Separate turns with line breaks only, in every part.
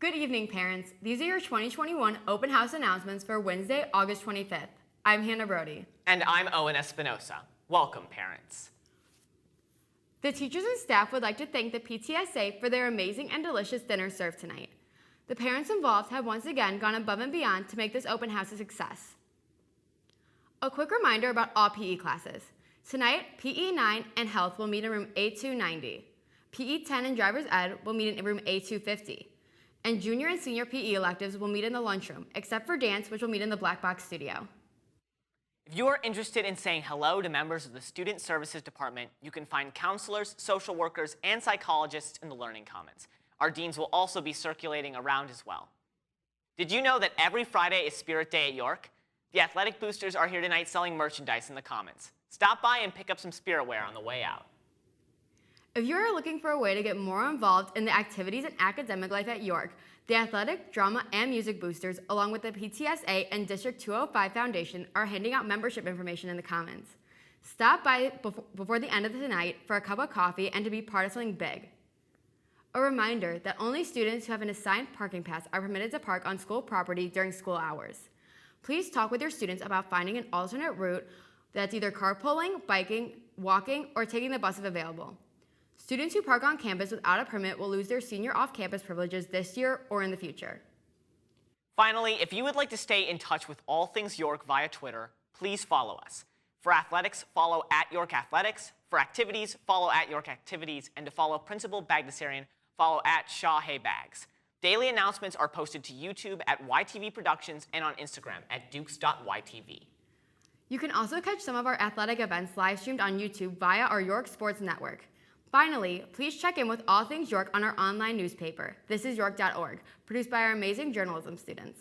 Good evening, parents. These are your 2021 open house announcements for Wednesday, August 25th. I'm Hannah Brody.
And I'm Owen Espinosa. Welcome, parents.
The teachers and staff would like to thank the PTSA for their amazing and delicious dinner served tonight. The parents involved have once again gone above and beyond to make this open house a success. A quick reminder about all PE classes. Tonight, PE 9 and Health will meet in room A290. PE 10 and Driver's Ed will meet in room A250. And junior and senior PE electives will meet in the lunchroom, except for dance, which will meet in the Black Box studio.
If you are interested in saying hello to members of the Student Services Department, you can find counselors, social workers, and psychologists in the Learning Commons. Our deans will also be circulating around as well. Did you know that every Friday is Spirit Day at York? The athletic boosters are here tonight selling merchandise in the Commons. Stop by and pick up some spirit wear on the way out.
If you are looking for a way to get more involved in the activities and academic life at York, the Athletic, Drama, and Music Boosters, along with the PTSA and District 205 Foundation, are handing out membership information in the Commons. Stop by before the end of the night for a cup of coffee and to be part of something big. A reminder that only students who have an assigned parking pass are permitted to park on school property during school hours. Please talk with your students about finding an alternate route that's either carpooling, biking, walking, or taking the bus if available. Students who park on campus without a permit will lose their senior off-campus privileges this year or in the future.
Finally, if you would like to stay in touch with all things York via Twitter, please follow us. For athletics, follow @YorkAthletics. For activities, follow @YorkActivities. And to follow Principal Bagdasarian, follow @Shahe Bags. Daily announcements are posted to YouTube at YTV Productions and on Instagram at dukes.ytv.
You can also catch some of our athletic events live streamed on YouTube via our York Sports Network. Finally, please check in with all things York on our online newspaper, thisisyork.org, produced by our amazing journalism students.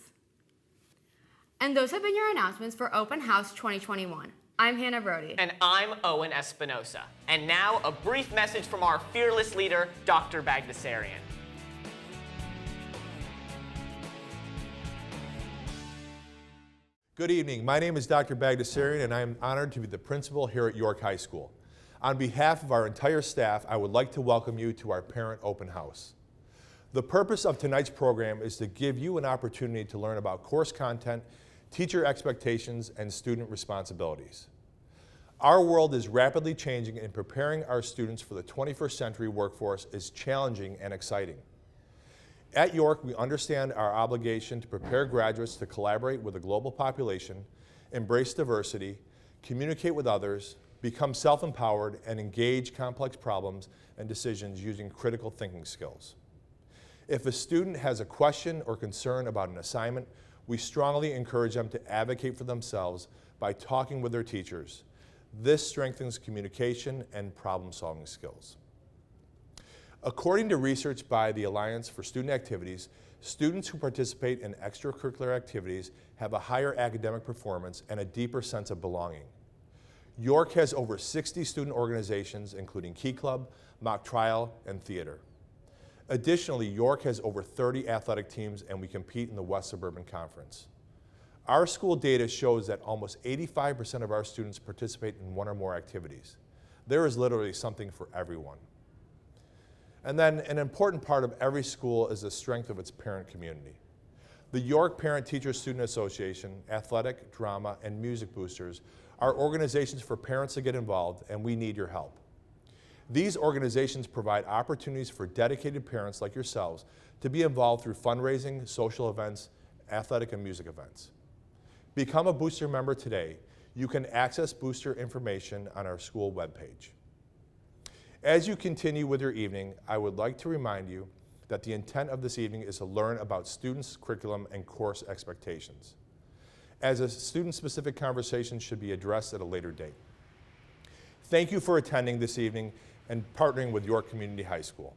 And those have been your announcements for Open House 2021. I'm Hannah Brody.
And I'm Owen Espinosa. And now, a brief message from our fearless leader, Dr. Bagdasarian.
Good evening. My name is Dr. Bagdasarian, and I am honored to be the principal here at York High School. On behalf of our entire staff, I would like to welcome you to our Parent Open House. The purpose of tonight's program is to give you an opportunity to learn about course content, teacher expectations, and student responsibilities. Our world is rapidly changing, and preparing our students for the 21st century workforce is challenging and exciting. At York, we understand our obligation to prepare graduates to collaborate with a global population, embrace diversity, communicate with others, become self-empowered, and engage complex problems and decisions using critical thinking skills. If a student has a question or concern about an assignment, we strongly encourage them to advocate for themselves by talking with their teachers. This strengthens communication and problem-solving skills. According to research by the Alliance for Student Activities, students who participate in extracurricular activities have a higher academic performance and a deeper sense of belonging. York has over 60 student organizations, including Key Club, Mock Trial, and Theater. Additionally, York has over 30 athletic teams, and we compete in the West Suburban Conference. Our school data shows that almost 85% of our students participate in one or more activities. There is literally something for everyone. And then an important part of every school is the strength of its parent community. The York Parent-Teacher-Student Association, Athletic, Drama, and Music Boosters are organizations for parents to get involved, and we need your help. These organizations provide opportunities for dedicated parents like yourselves to be involved through fundraising, social events, athletic and music events. Become a Booster member today. You can access Booster information on our school webpage. As you continue with your evening, I would like to remind you that the intent of this evening is to learn about students' curriculum and course expectations, as a student-specific conversation should be addressed at a later date. Thank you for attending this evening and partnering with York Community High School.